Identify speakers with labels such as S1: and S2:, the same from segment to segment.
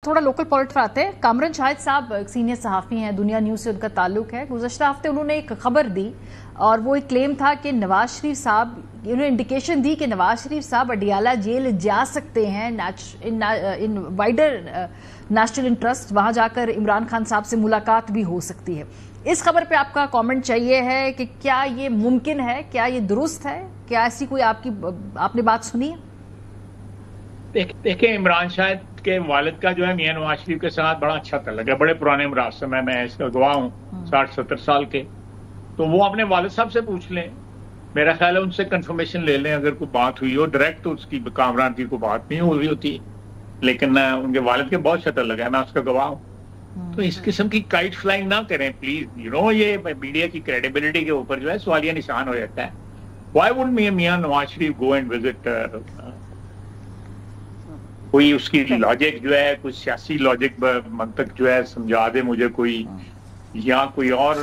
S1: थोड़ा local politics पर आते हैं। कामरान शाहिद साहब एक सीनियर सहाफ़ी हैं, दुनिया न्यूज़ से उनका ताल्लुक है। गुज़श्ता हफ्ते उन्होंने एक खबर दी और वो एक क्लेम था कि नवाज शरीफ साहब, उन्होंने इंडिकेशन दी कि नवाज शरीफ साहब अडियाला जेल जा सकते हैं इन वाइडर नेशनल इंटरेस्ट, वहाँ जाकर इमरान खान साहब से मुलाकात भी हो सकती है। इस खबर पे आपका कमेंट चाहिए है कि क्या ये मुमकिन है, क्या ये दुरुस्त है, क्या ऐसी कोई आपने बात सुनी है?
S2: देखिए, इमरान शाहिद के वालिद का जो है मियां नवाज शरीफ के साथ बड़ा अच्छा ताल्लुक है, बड़े पुराने मरासम है, मैं इसका गवाह हूँ, 60-70 साल के। तो वो अपने वालिद साहब से पूछ लें, मेरा ख्याल है उनसे कंफर्मेशन ले लें अगर कोई बात हुई हो। डायरेक्ट तो उसकी कामरान की कोई बात नहीं हो रही होती, लेकिन उनके वालिद के बहुत अच्छा ताल्लुक है, मैं उसका गवाह हूँ। तो इस किस्म की काइट फ्लाइंग ना करें प्लीज। ये मीडिया की क्रेडिबिलिटी के ऊपर जो है सवालिया निशान हो जाता है। Why would Mian Nawaz Sharif go and visit? कोई उसकी लॉजिक जो है, कोई सियासी लॉजिक मंतक जो है समझा दे मुझे कोई, या कोई और।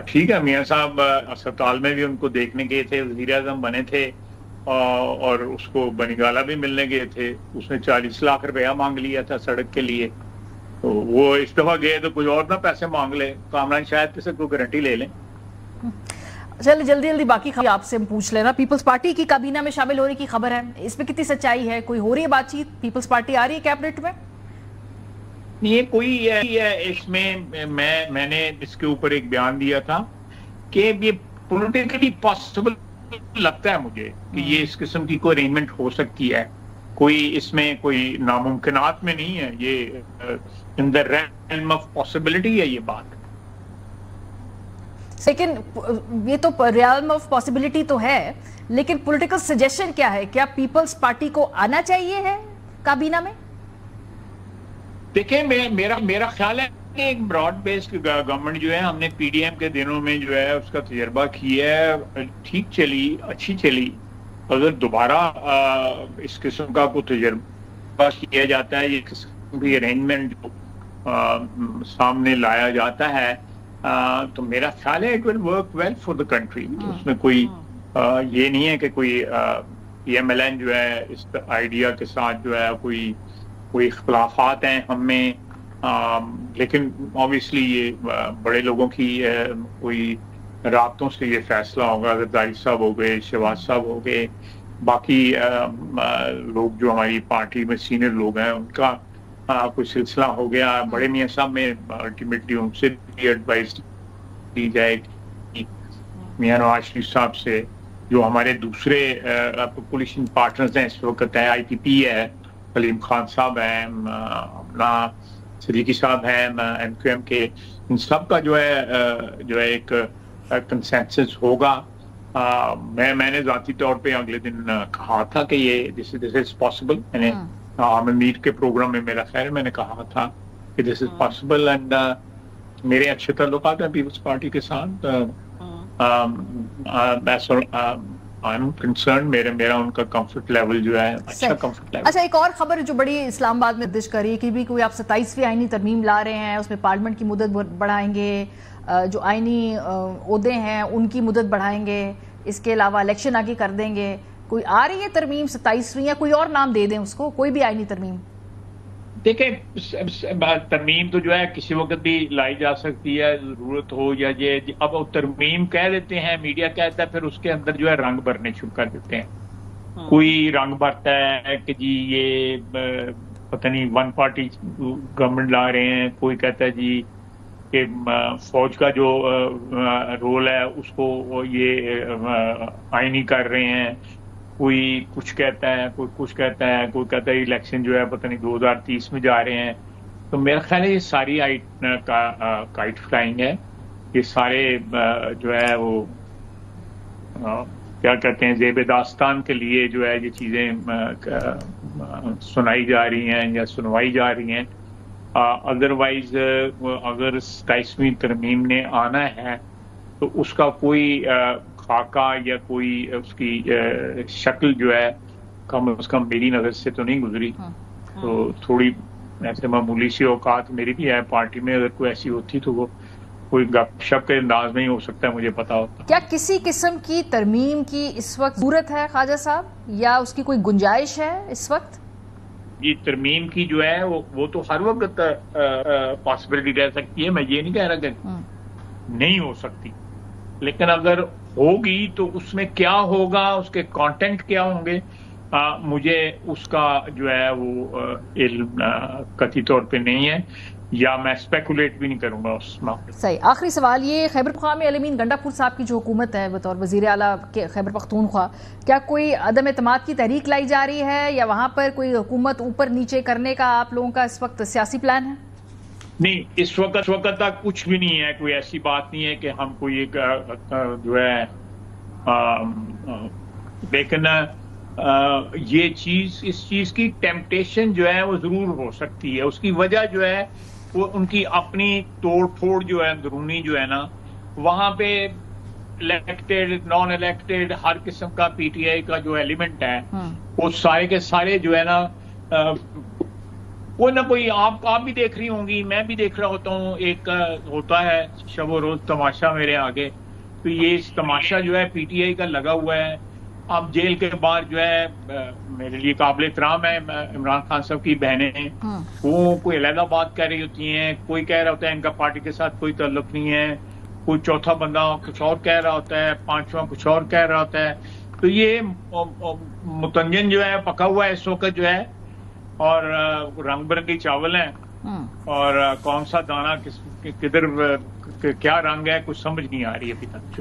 S2: ठीक है, मियां साहब अस्पताल में भी उनको देखने गए थे, वज़ीर आज़म बने थे और उसको बनीगाला भी मिलने गए थे। उसने 40 लाख रुपया मांग लिया था सड़क के लिए, तो वो इस दफा गए तो कुछ और ना पैसे मांग ले। कामरान शायद से कोई गारंटी ले लें।
S1: चलिए जल्दी बाकी खबर आपसे हम पूछ लेना। पीपल्स पार्टी की काबीना में शामिल होने की खबर है, इसमें कितनी सच्चाई है? कोई हो रही है बातचीत? पीपल्स पार्टी आ रही है कैबिनेट में?
S2: ये कोई है इसमें मैंने इसके ऊपर एक बयान दिया था कि ये पॉलिटिकली पॉसिबल लगता है मुझे कि ये इस किस्म की कोई अरेंजमेंट हो सकती है। कोई इसमें कोई नामुमकिनात में नहीं है, ये in the realm of possibility है ये बात।
S1: लेकिन ये तो रियल्म ऑफ पॉसिबिलिटी तो है, लेकिन पॉलिटिकल सजेशन क्या है? क्या पीपल्स पार्टी को आना चाहिए है काबीना में?
S2: देखिए, मेरा ख्याल है कि एक ब्रॉड बेस्ड गवर्नमेंट जो है, हमने पीडीएम के दिनों में जो है उसका तजर्बा किया है, ठीक चली, अच्छी चली। अगर दोबारा इस किस्म का कोई तजर्बा किया जाता है, ये किस्म की अरेंजमेंट जो सामने लाया जाता है, तो मेरा ख्याल है it will work well for the country. उसमें कोई ये नहीं है कि कोई PMLN जो है इस आइडिया के साथ जो है कोई इख्तलाफात हैं हमें, लेकिन ऑब्वियसली ये बड़े लोगों की कोई राब्तों से ये फैसला होगा। जरदारी साहब हो गए, शहबाज साहब हो गए, बाकी लोग जो हमारी पार्टी में सीनियर लोग हैं, उनका कोई सिलसिला हो गया। बड़े मियां साहब में अल्टीमेटली उनसे भी एडवाइस दी जाएगी, मियां नवाज शरीफ साहब से, जो हमारे दूसरे कोलिशन पार्टनर्स हैं इस वक्त है, IPP है, सलीम खान साहब हैं, अपना सदीकी साहब हैं MQM के, इन सब का जो है एक कंसेंसस होगा। मैंने ज़ाती तौर पे अगले दिन कहा था कि ये दिस इज पॉसिबल। मैंने आमिर मीर के प्रोग्राम में मेरा ख्याल मैंने कहा था कि दिस इज पॉसिबल, एंड मेरे अच्छे ताल्लुकात हैं पीपल्स पार्टी के साथ। आई एम कंसर्न, मेरा उनका कंफर्ट लेवल जो है अच्छा कंफर्ट लेवल।
S1: अच्छा, एक और खबर जो बड़ी इस्लामाबाद में दिश कर रही है कि भी कोई आप 27वीं आईनी तरमीम ला रहे हैं, उसमें पार्लियामेंट की मुद्दत बढ़ाएंगे, जो आईनी ओहदे हैं उनकी मुद्दत बढ़ाएंगे, इसके अलावा इलेक्शन आगे कर देंगे। कोई आ रही है तरमीम 27वीं, या कोई और नाम दे दें उसको, कोई भी आईनी तरमीम?
S2: देखिए, तरमीम तो जो है किसी वक्त भी लाई जा सकती है, जरूरत हो या ये। अब तरमीम कह देते हैं, मीडिया कहता है, फिर उसके अंदर जो है रंग भरने शुरू कर देते हैं। कोई रंग भरता है कि जी ये पता नहीं वन पार्टी गवर्नमेंट ला रहे हैं, कोई कहता है जी कि फौज का जो रोल है उसको ये आईनी कर रहे हैं, कोई कुछ कहता है, कोई कुछ कहता है, कोई कहता है इलेक्शन जो है पता नहीं 2030 में जा रहे हैं। तो मेरा ख्याल है ये सारी काइट फ्लाइंग है। ये सारे जो है वो क्या कहते हैं, ज़ेब दास्तान के लिए जो है ये चीज़ें सुनाई जा रही हैं या सुनवाई जा रही हैं। अदरवाइज अगर 27वीं तरमीम ने आना है तो उसका कोई खाका या कोई उसकी शक्ल जो है कम से कम मेरी नज़र से तो नहीं गुजरी। तो थोड़ी ऐसे मामूली सी औकात मेरी भी है पार्टी में, अगर कोई ऐसी होती तो वो कोई गपशप के अंदाज में ही हो सकता है, मुझे पता होता।
S1: क्या किसी किस्म की तरमीम की इस वक्त जरूरत है ख्वाजा साहब, या उसकी कोई गुंजाइश है इस वक्त?
S2: یہ ترمیم کی جو ہے وہ تو ہر وقت پاسبلٹی رہ سکتی ہے. میں یہ نہیں کہہ رہا کہ نہیں ہو سکتی، لیکن اگر ہوگی تو اس میں کیا ہوگا، اس کے کانٹینٹ کیا ہوں گے، مجھے اس کا جو ہے وہ علم قطعی طور پہ نہیں ہے، یا میں اسپیکولیٹ بھی نہیں کروں گا اس معاملے.
S1: صحیح. آخری سوال، یہ خیبر پختونخوا میں علامین گنڈا پور صاحب کی جو حکومت ہے بطور وزیر اعلیٰ کے خیبر پختونخوا، کیا کوئی عدم اعتماد کی تحریک لائی جا رہی ہے، یا وہاں پر کوئی حکومت اوپر نیچے کرنے کا آپ لوگوں کا اس وقت سیاسی پلان ہے؟
S2: نہیں، اس وقت تک کچھ بھی نہیں ہے، کوئی ایسی بات نہیں ہے کہ ہم کوئی ایک جو ہے لیکن یہ چیز، اس چیز کی ٹیمپٹیشن جو ہے وہ ضرور ہو سکتی ہے. اس کی وجہ جو ہے وہ ان کی اپنی توڑ پھوڑ جو ہے اندرونی جو ہے نا، وہاں پہ الیکٹڈ نان الیکٹڈ ہر قسم کا پی ٹی آئی کا جو ایلیمنٹ ہے وہ سارے کے سارے جو ہے نا کوئی نہ کوئی، آپ بھی دیکھ رہی ہوں گی، میں بھی دیکھ رہا ہوتا ہوں، ایک ہوتا ہے شب و روز تماشا میرے آگے. تو یہ تماشا جو ہے پی ٹی آئی کا لگا ہوا ہے. اب جیل کے باہر جو ہے میرے لیے قابل احترام ہے عمران خان صاحب کی بہنیں، وہ کوئی علیحدہ بات کہہ رہی ہوتی ہیں، کوئی کہہ رہا ہوتا ہے ان کا پارٹی کے ساتھ کوئی تعلق نہیں ہے، کوئی چوتھا بندہ کچھ اور کہہ رہا ہوتا ہے، پانچواں کچھ اور کہہ رہا ہوتا ہے. تو یہ متنجن جو ہے پکا ہوا ہے اس وقت جو ہے، اور رنگ برنگی چاول ہیں، اور کون سا دانہ کدھر کیا رنگ ہے کچھ سمجھ نہیں آ رہی ابھی تک.